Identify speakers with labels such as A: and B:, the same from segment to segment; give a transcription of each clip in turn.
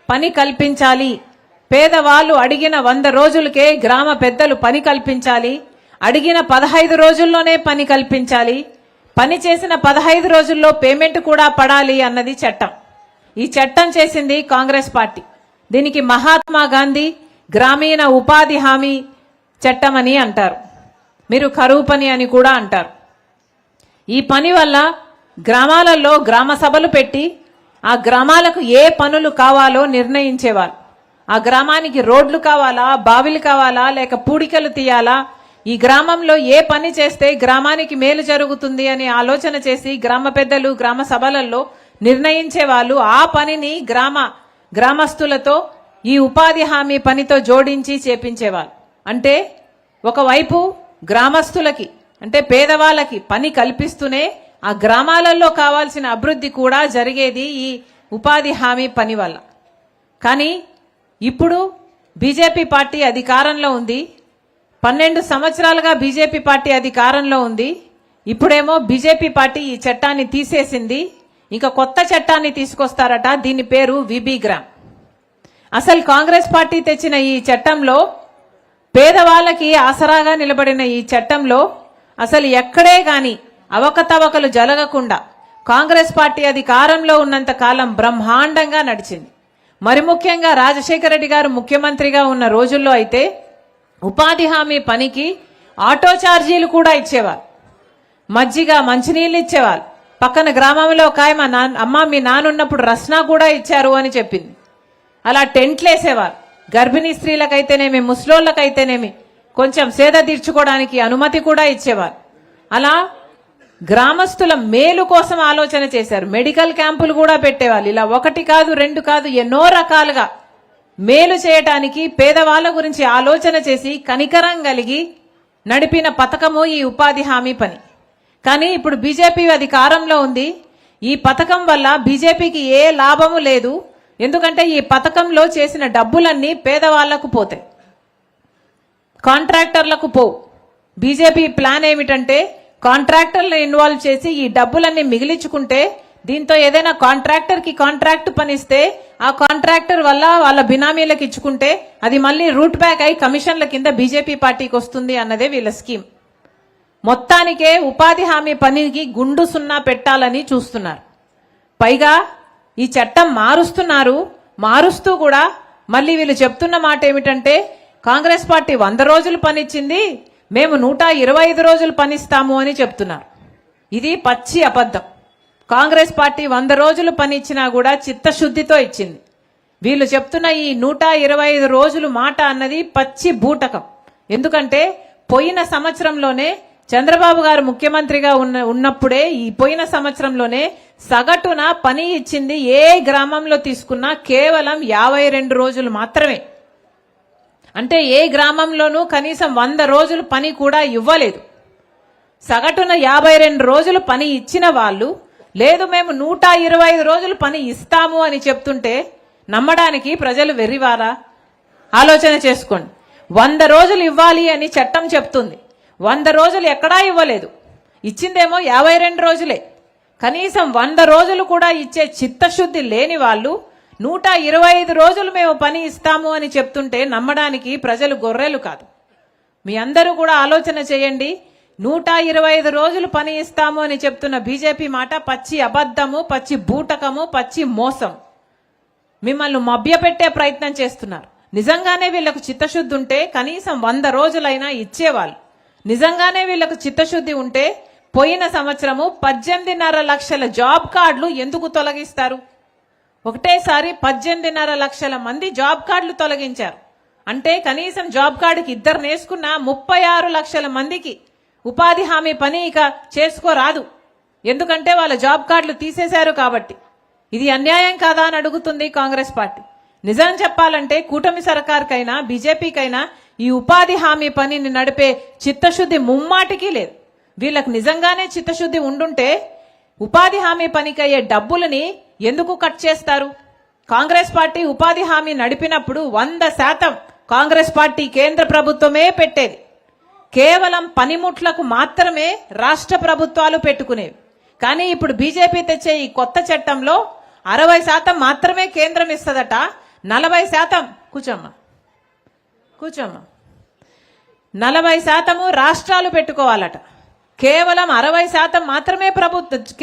A: పని కల్పించాలి. పేదవాళ్ళు అడిగిన 100 రోజులకే గ్రామ పెద్దలు పని కల్పించాలి. అడిగిన 15 రోజుల్లోనే పని కల్పించాలి. పని చేసిన 15 రోజుల్లో పేమెంట్ కూడా పడాలి అన్నది చట్టం. ఈ చట్టం చేసింది కాంగ్రెస్ పార్టీ. దీనికి మహాత్మా గాంధీ గ్రామీణ ఉపాధి హామీ చట్టం అని అంటారు. మీరు కరువు పని అని కూడా అంటారు. ఈ పని వల్ల గ్రామాలలో గ్రామ సభలు పెట్టి ఆ గ్రామాలకు ఏ పనులు కావాలో నిర్ణయించేవారు. ఆ గ్రామానికి రోడ్లు కావాలా, బావిలు కావాలా, లేక పూడికలు తీయాలా, ఈ గ్రామంలో ఏ పని చేస్తే గ్రామానికి మేలు జరుగుతుంది అని ఆలోచన చేసి గ్రామ పెద్దలు గ్రామ సభలలో నిర్ణయించే వాళ్ళు ఆ పనిని గ్రామస్తులతో ఈ ఉపాధి హామీ పనితో జోడించి చేపించేవాళ్ళు. అంటే ఒకవైపు గ్రామస్తులకి అంటే పేదవాళ్ళకి పని కల్పిస్తూనే ఆ గ్రామాలలో కావాల్సిన అభివృద్ధి కూడా జరిగేది ఈ ఉపాధి హామీ పని వల్ల. కానీ ఇప్పుడు బీజేపీ పార్టీ అధికారంలో ఉంది. 12 సంవత్సరాలుగా బీజేపీ పార్టీ అధికారంలో ఉంది. ఇప్పుడేమో బీజేపీ పార్టీ ఈ చట్టాన్ని తీసేసింది. ఇంకా కొత్త చట్టాన్ని తీసుకొస్తారట. దీని పేరు విబిగ్రామ్. అసలు కాంగ్రెస్ పార్టీ తెచ్చిన ఈ చట్టంలో పేదవాళ్ళకి ఆసరాగా నిలబడిన ఈ చట్టంలో అసలు ఎక్కడే గాని అవకతవకలు జరగకుండా కాంగ్రెస్ పార్టీ అధికారంలో ఉన్నంత కాలం బ్రహ్మాండంగా నడిచింది. మరి ముఖ్యంగా రాజశేఖర రెడ్డి గారు ముఖ్యమంత్రిగా ఉన్న రోజుల్లో అయితే ఉపాధి హామీ పనికి ఆటో ఛార్జీలు కూడా ఇచ్చేవారు. మజ్జిగ మంచినీళ్ళు ఇచ్చేవాళ్ళు. పక్కన గ్రామంలో ఒక అమ్మ మీ నానున్నప్పుడు రస్నా కూడా ఇచ్చారు అని చెప్పింది. అలా టెంట్లు వేసేవారు. గర్భిణీ స్త్రీలకైతేనేమి ముసలోళ్ళకైతేనేమి కొంచెం సేద తీర్చుకోవడానికి అనుమతి కూడా ఇచ్చేవారు. అలా గ్రామస్తుల మేలు కోసం ఆలోచన చేశారు. మెడికల్ క్యాంపులు కూడా పెట్టేవాళ్ళు. ఇలా 1 కాదు 2 కాదు ఎన్నో రకాలుగా మేలు చేయటానికి పేదవాళ్ళ గురించి ఆలోచన చేసి కనికరం కలిగి నడిపిన పథకము ఈ ఉపాధి హామీ పని. కానీ ఇప్పుడు బీజేపీ అధికారంలో ఉంది. ఈ పథకం వల్ల బీజేపీకి ఏ లాభము లేదు. ఎందుకంటే ఈ పథకంలో చేసిన డబ్బులన్నీ పేదవాళ్లకు పోతాయి, కాంట్రాక్టర్లకు పోవు. బీజేపీ ప్లాన్ ఏమిటంటే కాంట్రాక్టర్లను ఇన్వాల్వ్ చేసి ఈ డబ్బులన్నీ మిగిలించుకుంటే దీంతో ఏదైనా కాంట్రాక్టర్కి కాంట్రాక్ట్ పనిస్తే ఆ కాంట్రాక్టర్ వల్ల వాళ్ళ బినామీలకు ఇచ్చుకుంటే అది మళ్ళీ రూట్ బ్యాక్ అయి కమిషన్ల కింద బీజేపీ పార్టీకి వస్తుంది అన్నదే వీళ్ళ స్కీమ్. మొత్తానికే ఉపాధి హామీ పనికి గుండు సున్నా పెట్టాలని చూస్తున్నారు. పైగా ఈ చట్టం మారుస్తున్నారు. మారుస్తూ కూడా మళ్ళీ వీళ్ళు చెప్తున్న మాట ఏమిటంటే కాంగ్రెస్ పార్టీ 100 రోజులు పనిచ్చింది, మేము 125 రోజులు పనిస్తాము అని చెప్తున్నారు. ఇది పచ్చి అబద్ధం. కాంగ్రెస్ పార్టీ 100 రోజులు పనిచ్చినా కూడా చిత్తశుద్ధితో ఇచ్చింది. వీళ్ళు చెప్తున్న ఈ 125 రోజులు మాట అన్నది పచ్చి బూటకం. ఎందుకంటే పోయిన సంవత్సరంలోనే చంద్రబాబు గారు ముఖ్యమంత్రిగా ఉన్నప్పుడే ఈ పోయిన సంవత్సరంలోనే సగటున పని ఇచ్చింది ఏ గ్రామంలో తీసుకున్నా కేవలం 52 రోజులు మాత్రమే. అంటే ఏ గ్రామంలోనూ కనీసం 100 రోజులు పని కూడా ఇవ్వలేదు. సగటున 52 రోజులు పని ఇచ్చిన వాళ్ళు లేదు మేము 125 రోజులు పని ఇస్తాము అని చెప్తుంటే నమ్మడానికి ప్రజలు వెర్రివారా? ఆలోచన చేసుకోండి. 100 రోజులు ఇవ్వాలి అని చట్టం చెప్తుంది. 100 రోజులు ఎక్కడా ఇవ్వలేదు. ఇచ్చిందేమో 52 రోజులే. కనీసం 100 రోజులు కూడా ఇచ్చే చిత్తశుద్ధి లేని వాళ్ళు 125 రోజులు మేము పని ఇస్తాము అని చెప్తుంటే నమ్మడానికి ప్రజలు గొర్రెలు కాదు. మీ అందరూ కూడా ఆలోచన చేయండి. 125 రోజులు పని ఇస్తాము అని చెప్తున్న బీజేపీ మాట పచ్చి అబద్ధము, పచ్చి బూటకము, పచ్చి మోసం. మిమ్మల్ని మభ్యపెట్టే ప్రయత్నం చేస్తున్నారు. నిజంగానే వీళ్లకు చిత్తశుద్ధి ఉంటే కనీసం 100 రోజులైనా ఇచ్చేవాళ్ళు. నిజంగానే వీళ్లకు చిత్తశుద్ధి ఉంటే పోయిన సంవత్సరము 18.5 లక్షల జాబ్ కార్డులు ఎందుకు తొలగిస్తారు? ఒకటేసారి 18.5 లక్షల మంది జాబ్ కార్డులు తొలగించారు. అంటే కనీసం జాబ్ కార్డుకి 2 నేసుకున్న 36 లక్షల మందికి ఉపాధి హామీ పని ఇక చేసుకోరాదు. ఎందుకంటే వాళ్ళ జాబ్ కార్డులు తీసేశారు కాబట్టి. ఇది అన్యాయం కాదా అని అడుగుతుంది కాంగ్రెస్ పార్టీ. నిజం చెప్పాలంటే కూటమి సర్కార్కైనా బీజేపీకైనా ఈ ఉపాధి హామీ పనిని నడిపే చిత్తశుద్ధి ముమ్మాటికి లేదు. వీళ్ళకు నిజంగానే చిత్తశుద్ధి ఉండుంటే ఉపాధి హామీ పనికి అయ్యే డబ్బులని ఎందుకు కట్ చేస్తారు? కాంగ్రెస్ పార్టీ ఉపాధి హామీ నడిపినప్పుడు 100% కాంగ్రెస్ పార్టీ కేంద్ర ప్రభుత్వమే పెట్టేది. కేవలం పనిముట్లకు మాత్రమే రాష్ట్ర ప్రభుత్వాలు పెట్టుకునేవి. కానీ ఇప్పుడు బీజేపీ తెచ్చే ఈ కొత్త చట్టంలో 60% మాత్రమే కేంద్రం ఇస్తదట, 40% కూర్చోమ్మా 40% రాష్ట్రాలు పెట్టుకోవాలట. కేవలం 60% మాత్రమే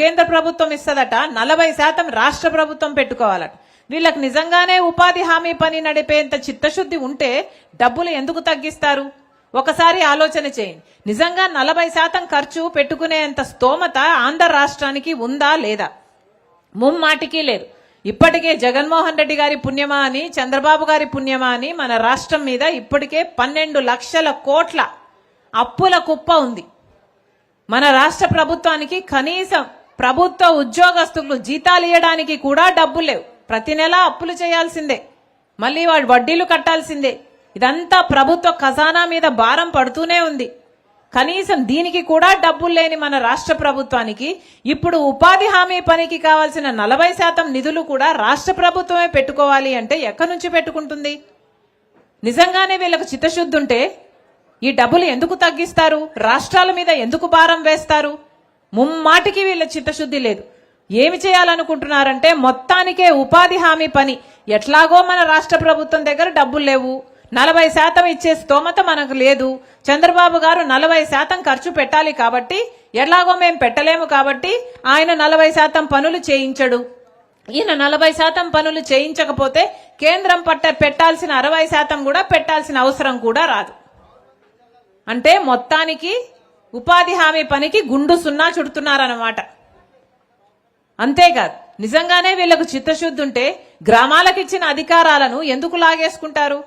A: కేంద్ర ప్రభుత్వం ఇస్తదట. 40% రాష్ట్ర ప్రభుత్వం పెట్టుకోవాలట. వీళ్ళకి నిజంగానే ఉపాధి హామీ పని నడిపేంత చిత్తశుద్ధి ఉంటే డబ్బులు ఎందుకు తగ్గిస్తారు? ఒకసారి ఆలోచన చేయండి. నిజంగా 40% ఖర్చు పెట్టుకునేంత స్తోమత ఆంధ్ర రాష్ట్రానికి ఉందా లేదా? ముమ్మాటికి లేదు. ఇప్పటికే జగన్మోహన్ రెడ్డి గారి పుణ్యమా అని, చంద్రబాబు గారి పుణ్యమా అని మన రాష్ట్రం మీద ఇప్పటికే 12 లక్షల కోట్ల అప్పుల కుప్ప ఉంది. మన రాష్ట్ర ప్రభుత్వానికి కనీసం ప్రభుత్వ ఉద్యోగస్తులు జీతాలు ఇవ్వడానికి కూడా డబ్బులు లేవు. ప్రతి నెల అప్పులు చేయాల్సిందే, మళ్ళీ వాడి వడ్డీలు కట్టాల్సిందే. ఇదంతా ప్రభుత్వ ఖజానా మీద భారం పడుతూనే ఉంది. కనీసం దీనికి కూడా డబ్బులు లేని మన రాష్ట్ర ప్రభుత్వానికి ఇప్పుడు ఉపాధి హామీ పనికి కావాల్సిన 40% నిధులు కూడా రాష్ట్ర ప్రభుత్వమే పెట్టుకోవాలి అంటే ఎక్కడి నుంచి పెట్టుకుంటుంది? నిజంగానే వీళ్ళకు చిత్తశుద్ధి ఉంటే ఈ డబ్బులు ఎందుకు తగ్గిస్తారు? రాష్ట్రాల మీద ఎందుకు భారం వేస్తారు? ముమ్మాటికి వీళ్ళ చిత్తశుద్ధి లేదు. ఏమి చేయాలనుకుంటున్నారంటే మొత్తానికే ఉపాధి హామీ పని ఎట్లాగో మన రాష్ట్ర ప్రభుత్వం దగ్గర డబ్బులు లేవు, 40% ఇచ్చే స్తోమత మనకు లేదు. చంద్రబాబు గారు 40% ఖర్చు పెట్టాలి కాబట్టి ఎలాగో మేము పెట్టలేము కాబట్టి ఆయన 40% పనులు చేయించడు. ఈయన 40% పనులు చేయించకపోతే కేంద్రం పెట్టాల్సిన 60% కూడా పెట్టాల్సిన అవసరం కూడా రాదు. అంటే మొత్తానికి ఉపాధి హామీ పనికి గుండు సున్నా చుడుతున్నారన్నమాట. అంతేకాదు, నిజంగానే వీళ్లకు చిత్తశుద్ధి ఉంటే గ్రామాలకు ఇచ్చిన అధికారాలను ఎందుకు లాగేసుకుంటారు?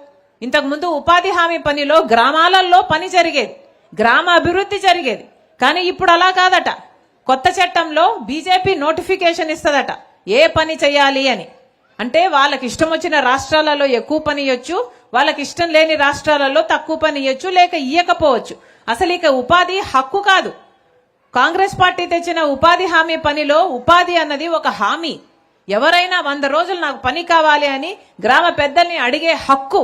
A: ఇంతకుముందు ఉపాధి హామీ పనిలో గ్రామాలలో పని జరిగేది, గ్రామ అభివృద్ధి జరిగేది. కానీ ఇప్పుడు అలా కాదట. కొత్త చట్టంలో బీజేపీ నోటిఫికేషన్ ఇస్తదట ఏ పని చేయాలి అని. అంటే వాళ్ళకి ఇష్టం వచ్చిన రాష్ట్రాలలో ఎక్కువ పని ఇవ్వచ్చు, వాళ్ళకి ఇష్టం లేని రాష్ట్రాలలో తక్కువ పని ఇవ్వచ్చు, లేక ఇయ్యకపోవచ్చు. అసలు ఇక ఉపాధి హక్కు కాదు. కాంగ్రెస్ పార్టీ తెచ్చిన ఉపాధి హామీ పనిలో ఉపాధి అన్నది ఒక హామీ. ఎవరైనా 100 రోజులు నాకు పని కావాలి అని గ్రామ పెద్దల్ని అడిగే హక్కు.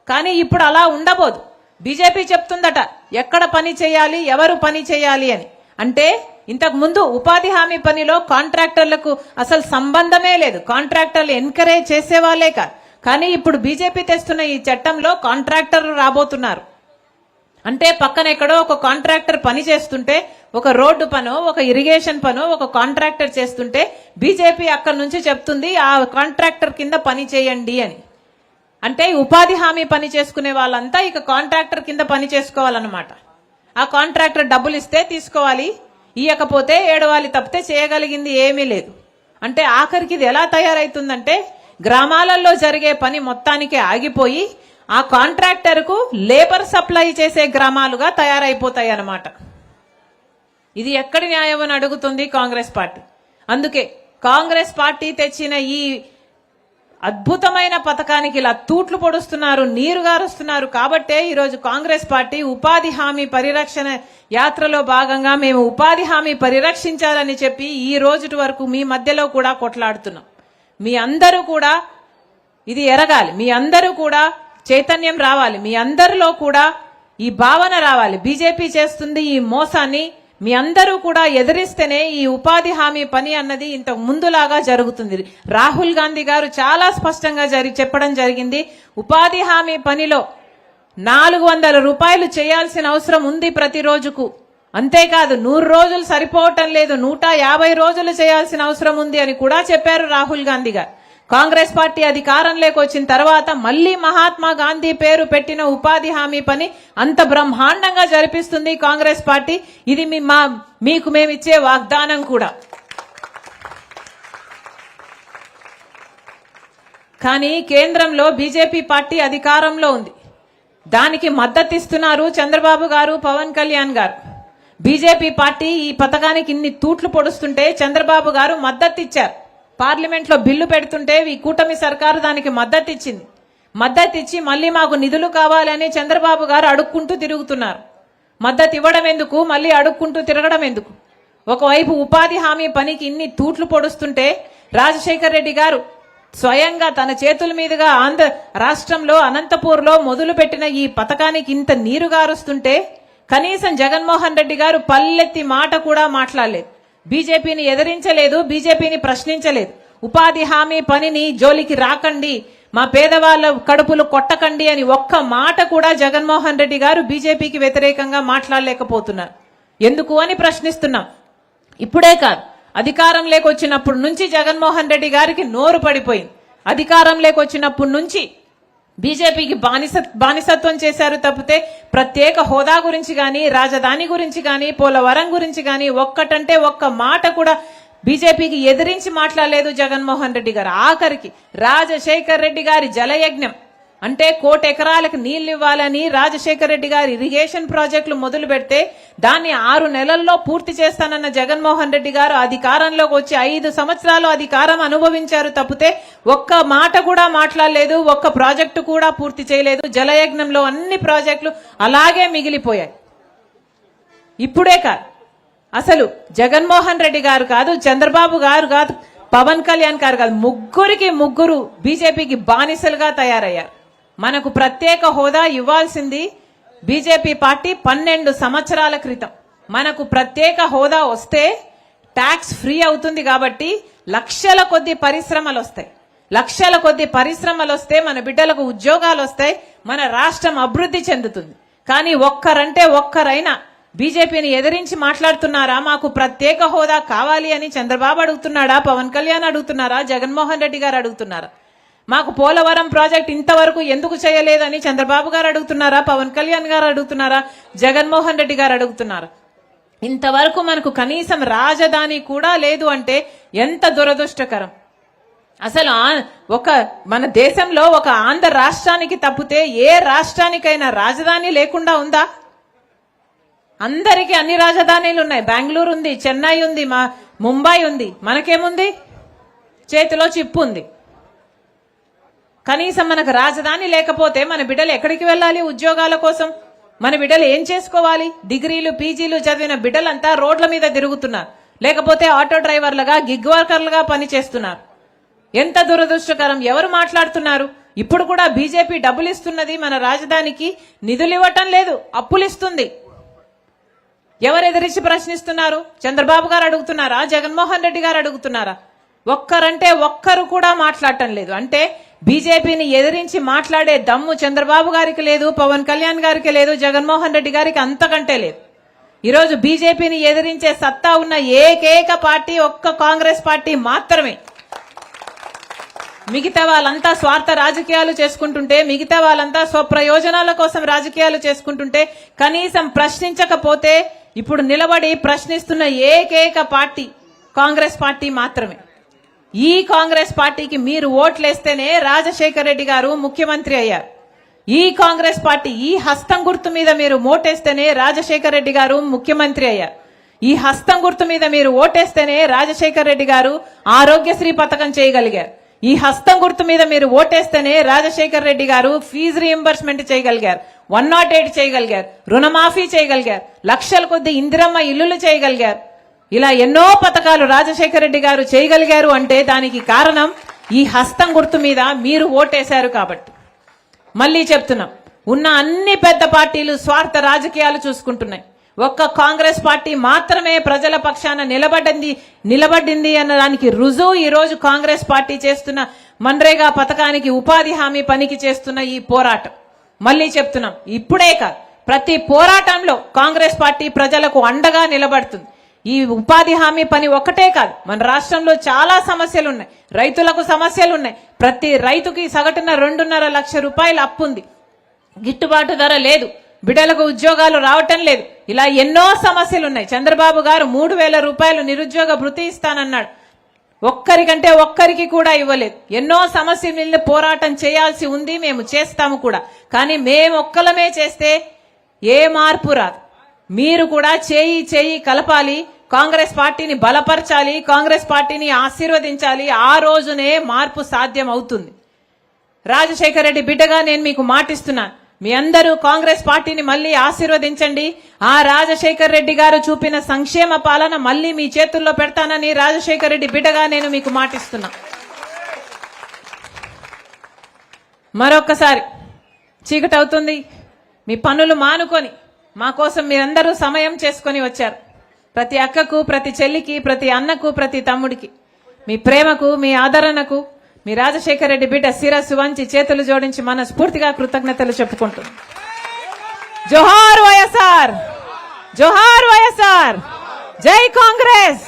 A: కానీ ఇప్పుడు అలా ఉండబోదు. బీజేపీ చెప్తుందట ఎక్కడ పని చేయాలి, ఎవరు పని చేయాలి అని. అంటే ఇంతకు ముందు ఉపాధి హామీ పనిలో కాంట్రాక్టర్లకు అసలు సంబంధమే లేదు, కాంట్రాక్టర్లు ఎంకరేజ్ చేసేవాళ్లే కాదు. కానీ ఇప్పుడు బీజేపీ తెస్తున్న ఈ చట్టంలో కాంట్రాక్టర్లు రాబోతున్నారు. అంటే పక్కన ఎక్కడో ఒక కాంట్రాక్టర్ పని చేస్తుంటే, ఒక రోడ్డు పనో ఒక ఇరిగేషన్ పనో ఒక కాంట్రాక్టర్ చేస్తుంటే బీజేపీ అక్కడి నుంచి చెప్తుంది ఆ కాంట్రాక్టర్ కింద పని చేయండి అని. అంటే ఉపాధి హామీ పని చేసుకునే వాళ్ళంతా ఇక కాంట్రాక్టర్ కింద పని చేసుకోవాలన్నమాట. ఆ కాంట్రాక్టర్ డబ్బులు ఇస్తే తీసుకోవాలి, ఇయ్యకపోతే ఏడవాలి తప్పితే చేయగలిగింది ఏమీ లేదు. అంటే ఆఖరికి ఇది ఎలా తయారైతుందంటే గ్రామాలలో జరిగే పని మొత్తానికి ఆగిపోయి ఆ కాంట్రాక్టర్కు లేబర్ సప్లై చేసే గ్రామాలుగా తయారైపోతాయి అన్నమాట. ఇది ఎక్కడి న్యాయం అని అడుగుతుంది కాంగ్రెస్ పార్టీ. అందుకే కాంగ్రెస్ పార్టీ తెచ్చిన ఈ అద్భుతమైన పథకానికి ఇలా తూట్లు పొడుస్తున్నారు, నీరు గారుస్తున్నారు. కాబట్టే ఈరోజు కాంగ్రెస్ పార్టీ ఉపాధి హామీ పరిరక్షణ యాత్రలో భాగంగా మేము ఉపాధి హామీ పరిరక్షించాలని చెప్పి ఈ రోజు వరకు మీ మధ్యలో కూడా కొట్లాడుతున్నాం. మీ అందరూ కూడా ఇది ఎరగాలి, మీ అందరూ కూడా చైతన్యం రావాలి, మీ అందరిలో కూడా ఈ భావన రావాలి. బీజేపీ చేస్తుంది ఈ మోసాన్ని మీ అందరూ కూడా ఎదిరిస్తేనే ఈ ఉపాధి హామీ పని అన్నది ఇంతకు ముందులాగా జరుగుతుంది. రాహుల్ గాంధీ గారు చాలా స్పష్టంగా చెప్పడం జరిగింది. ఉపాధి హామీ పనిలో 400 రూపాయలు చేయాల్సిన అవసరం ఉంది ప్రతి రోజుకు. అంతేకాదు 100 రోజులు సరిపోవటం లేదు, 150 రోజులు చేయాల్సిన అవసరం ఉంది అని కూడా చెప్పారు రాహుల్ గాంధీ గారు. కాంగ్రెస్ పార్టీ అధికారంలోకి వచ్చిన తర్వాత మళ్లీ మహాత్మా గాంధీ పేరు పెట్టిన ఉపాధి హామీ పని అంత బ్రహ్మాండంగా జరిపిస్తుంది కాంగ్రెస్ పార్టీ. ఇది మీకు మేమిచ్చే వాగ్దానం కూడా. కానీ కేంద్రంలో బీజేపీ పార్టీ అధికారంలో ఉంది, దానికి మద్దతు ఇస్తున్నారు చంద్రబాబు గారు, పవన్ కళ్యాణ్ గారు. బీజేపీ పార్టీ ఈ పథకానికి ఇన్ని తూట్లు పొడుస్తుంటే చంద్రబాబు గారు మద్దతు ఇచ్చారు. పార్లమెంట్ లో బిల్లు పెడుతుంటే ఈ కూటమి సర్కారు దానికి మద్దతు ఇచ్చింది. మద్దతు ఇచ్చి మళ్ళీ మాకు నిధులు కావాలని చంద్రబాబు గారు అడుక్కుంటూ తిరుగుతున్నారు. మద్దతు ఇవ్వడం ఎందుకు, మళ్ళీ అడుక్కుంటూ తిరగడం ఎందుకు? ఒకవైపు ఉపాధి హామీ పనికి ఇన్ని తూట్లు పొడుస్తుంటే రాజశేఖర్ రెడ్డి గారు స్వయంగా తన చేతుల మీదుగా ఆంధ్ర రాష్ట్రంలో అనంతపూర్లో మొదలు పెట్టిన ఈ పథకానికి ఇంత నీరు గారుస్తుంటే కనీసం జగన్మోహన్ రెడ్డి గారు పల్లెత్తి మాట కూడా మాట్లాడలేదు. బీజేపీని ఎదిరించలేదు, బీజేపీని ప్రశ్నించలేదు. ఉపాధి హామీ పనిని జోలికి రాకండి, మా పేదవాళ్ళ కడుపులు కొట్టకండి అని ఒక్క మాట కూడా జగన్మోహన్ రెడ్డి గారు బీజేపీకి వ్యతిరేకంగా మాట్లాడలేకపోతున్నారు. ఎందుకు అని ప్రశ్నిస్తున్నాం. ఇప్పుడే కాదు, అధికారంలోకి వచ్చినప్పటి నుంచి జగన్మోహన్ రెడ్డి గారికి నోరు పడిపోయింది. అధికారంలోకి వచ్చినప్పటి నుంచి బీజేపీకి బానిసత్వం చేశారు తప్పితే ప్రత్యేక హోదా గురించి కానీ, రాజధాని గురించి కానీ, పోలవరం గురించి కానీ ఒక్కటంటే ఒక్క మాట కూడా బీజేపీకి ఎదిరించి మాట్లాడలేదు జగన్మోహన్ రెడ్డి గారు. ఆఖరికి రాజశేఖర్ రెడ్డి గారి జలయజ్ఞం అంటే 1 కోటి ఎకరాలకు నీళ్లు ఇవ్వాలని రాజశేఖర్ రెడ్డి గారు ఇరిగేషన్ ప్రాజెక్టులు మొదలు పెడితే దాన్ని 6 నెలల్లో పూర్తి చేస్తానన్న జగన్మోహన్ రెడ్డి గారు అధికారంలోకి వచ్చి 5 సంవత్సరాలు అధికారం అనుభవించారు తప్పితే ఒక్క మాట కూడా మాట్లాడలేదు. ఒక్క ప్రాజెక్టు కూడా పూర్తి చేయలేదు. జలయజ్ఞంలో అన్ని ప్రాజెక్టులు అలాగే మిగిలిపోయాయి. ఇప్పుడే కాదు, అసలు జగన్మోహన్ రెడ్డి గారు కాదు, చంద్రబాబు గారు కాదు, పవన్ కళ్యాణ్ గారు కాదు, ముగ్గురు బీజేపీకి బానిసలుగా తయారయ్యారు. మనకు ప్రత్యేక హోదా ఇవ్వాల్సింది బీజేపీ పార్టీ 12 సంవత్సరాల క్రితం. మనకు ప్రత్యేక హోదా వస్తే ట్యాక్స్ ఫ్రీ అవుతుంది కాబట్టి లక్షల కొద్ది పరిశ్రమలు వస్తాయి. లక్షల కొద్ది పరిశ్రమలు వస్తే మన బిడ్డలకు ఉద్యోగాలు వస్తాయి, మన రాష్ట్రం అభివృద్ధి చెందుతుంది. కానీ ఒక్కరైనా బీజేపీని ఎదిరించి మాట్లాడుతున్నారా? మాకు ప్రత్యేక హోదా కావాలి అని చంద్రబాబు అడుగుతున్నాడా? పవన్ కళ్యాణ్ అడుగుతున్నారా? జగన్మోహన్ రెడ్డి గారు అడుగుతున్నారా? మాకు పోలవరం ప్రాజెక్ట్ ఇంతవరకు ఎందుకు చేయలేదని చంద్రబాబు గారు అడుగుతున్నారా? పవన్ కళ్యాణ్ గారు అడుగుతున్నారా? జగన్మోహన్ రెడ్డి గారు అడుగుతున్నారా? ఇంతవరకు మనకు కనీసం రాజధాని కూడా లేదు అంటే ఎంత దురదృష్టకరం. అసలు మన దేశంలో ఒక ఆంధ్ర రాష్ట్రానికి తప్పితే ఏ రాష్ట్రానికైనా రాజధాని లేకుండా ఉందా? అందరికీ అన్ని రాజధానులు ఉన్నాయి. బెంగళూరు ఉంది, చెన్నై ఉంది, ముంబై ఉంది. మనకేముంది? చేతిలో చిప్పు ఉంది. కనీసం మనకు రాజధాని లేకపోతే మన బిడ్డలు ఎక్కడికి వెళ్ళాలి ఉద్యోగాల కోసం? మన బిడ్డలు ఏం చేసుకోవాలి? డిగ్రీలు పీజీలు చదివిన బిడ్డలంతా రోడ్ల మీద తిరుగుతున్నారు, లేకపోతే ఆటో డ్రైవర్లుగా గిగ్ వర్కర్లుగా పనిచేస్తున్నారు. ఎంత దురదృష్టకరం. ఎవరు మాట్లాడుతున్నారు? ఇప్పుడు కూడా బీజేపీ డబ్బులు ఇస్తున్నది మన రాజధానికి, నిధులు ఇవ్వటం లేదు, అప్పులు ఇస్తుంది. ఎవరు ఎదిరించి ప్రశ్నిస్తున్నారు? చంద్రబాబు గారు అడుగుతున్నారా? జగన్మోహన్ రెడ్డి గారు అడుగుతున్నారా? ఒక్కరు కూడా మాట్లాడటం లేదు. అంటే బీజేపీని ఎదిరించి మాట్లాడే దమ్ము చంద్రబాబు గారికి లేదు, పవన్ కళ్యాణ్ గారికి లేదు, జగన్మోహన్ రెడ్డి గారికి అంతకంటే లేదు. ఈరోజు బీజేపీని ఎదిరించే సత్తా ఉన్న ఏకైక పార్టీ ఒక్క కాంగ్రెస్ పార్టీ మాత్రమే. మిగతా వాళ్ళంతా స్వార్థ రాజకీయాలు చేసుకుంటుంటే, మిగతా వాళ్ళంతా స్వప్రయోజనాల కోసం రాజకీయాలు చేసుకుంటుంటే, కనీసం ప్రశ్నించకపోతే ఇప్పుడు నిలబడి ప్రశ్నిస్తున్న ఏకైక పార్టీ కాంగ్రెస్ పార్టీ మాత్రమే. ఈ కాంగ్రెస్ పార్టీకి మీరు ఓట్లేస్తేనే రాజశేఖర్ రెడ్డి గారు ముఖ్యమంత్రి అయ్యారు. ఈ కాంగ్రెస్ పార్టీ ఈ హస్తం గుర్తు మీద మీరు ఓటేస్తేనే రాజశేఖర్ రెడ్డి గారు ముఖ్యమంత్రి అయ్యారు. ఈ హస్తం గుర్తు మీద మీరు ఓటేస్తేనే రాజశేఖర్ రెడ్డి గారు ఆరోగ్యశ్రీ పథకం చేయగలిగారు. ఈ హస్తం గుర్తు మీద మీరు ఓటేస్తేనే రాజశేఖర్ రెడ్డి గారు ఫీజు రీఎంబర్స్మెంట్ చేయగలిగారు, 108 చేయగలిగారు, రుణమాఫీ చేయగలిగారు, లక్షల కొద్ది ఇందిరమ్మ ఇల్లులు చేయగలిగారు. ఇలా ఎన్నో పథకాలు రాజశేఖర్ రెడ్డి గారు చేయగలిగారు అంటే దానికి కారణం ఈ హస్తం గుర్తు మీద మీరు ఓటేశారు కాబట్టి. మళ్ళీ చెప్తున్నాం, ఉన్న అన్ని పెద్ద పార్టీలు స్వార్థ రాజకీయాలు చూసుకుంటున్నాయి. ఒక్క కాంగ్రెస్ పార్టీ మాత్రమే ప్రజల పక్షాన నిలబడింది అన్నదానికి రుజువు ఈ రోజు కాంగ్రెస్ పార్టీ చేస్తున్న మన్రేగా పథకానికి, ఉపాధి హామీ పనికి చేస్తున్న ఈ పోరాటం. మళ్ళీ చెప్తున్నాం, ఇప్పుడే కాదు ప్రతి పోరాటంలో కాంగ్రెస్ పార్టీ ప్రజలకు అండగా నిలబడుతుంది. ఈ ఉపాధి హామీ పని ఒక్కటే కాదు, మన రాష్ట్రంలో చాలా సమస్యలు ఉన్నాయి. రైతులకు సమస్యలు ఉన్నాయి. ప్రతి రైతుకి సగటున 2.5 లక్షల రూపాయలు అప్పు ఉంది, గిట్టుబాటు ధర లేదు, బిడ్డలకు ఉద్యోగాలు రావటం లేదు. ఇలా ఎన్నో సమస్యలు ఉన్నాయి. చంద్రబాబు గారు 3,000 రూపాయలు నిరుద్యోగ భృతి ఇస్తానన్నాడు, ఒక్కరికి కూడా ఇవ్వలేదు. ఎన్నో సమస్యల మీద పోరాటం చేయాల్సి ఉంది, మేము చేస్తాము కూడా. కానీ మేము ఒక్కలమే చేస్తే ఏ మార్పు రాదు. మీరు కూడా చేయి కలపాలి, కాంగ్రెస్ పార్టీని బలపరచాలి, కాంగ్రెస్ పార్టీని ఆశీర్వదించాలి. ఆ రోజునే మార్పు సాధ్యం అవుతుంది. రాజశేఖర్ రెడ్డి బిడ్డగా నేను మీకు మాటిస్తున్నాను, మీ అందరూ కాంగ్రెస్ పార్టీని మళ్ళీ ఆశీర్వదించండి. ఆ రాజశేఖర్ రెడ్డి గారు చూపిన సంక్షేమ పాలన మళ్ళీ మీ చేతుల్లో పెడతానని రాజశేఖర్ రెడ్డి బిడ్డగా నేను మీకు మాటిస్తున్నా. మరొక్కసారి చీకటి అవుతుంది, మీ పనులు మానుకొని మా కోసం మీరందరూ సమయం చేసుకొని వచ్చారు. ప్రతి అక్కకు, ప్రతి చెల్లికి, ప్రతి అన్నకు, ప్రతి తమ్ముడికి మీ ప్రేమకు, మీ ఆదరణకు, మీ రాజశేఖర రెడ్డి బిడ్డ శిరస్సు వంచి చేతులు జోడించి మనస్ఫూర్తిగా కృతజ్ఞతలు చెప్పుకుంటుంది. జోహార్ వైఎస్ఆర్, జోహార్ వైఎస్ఆర్, జై కాంగ్రెస్.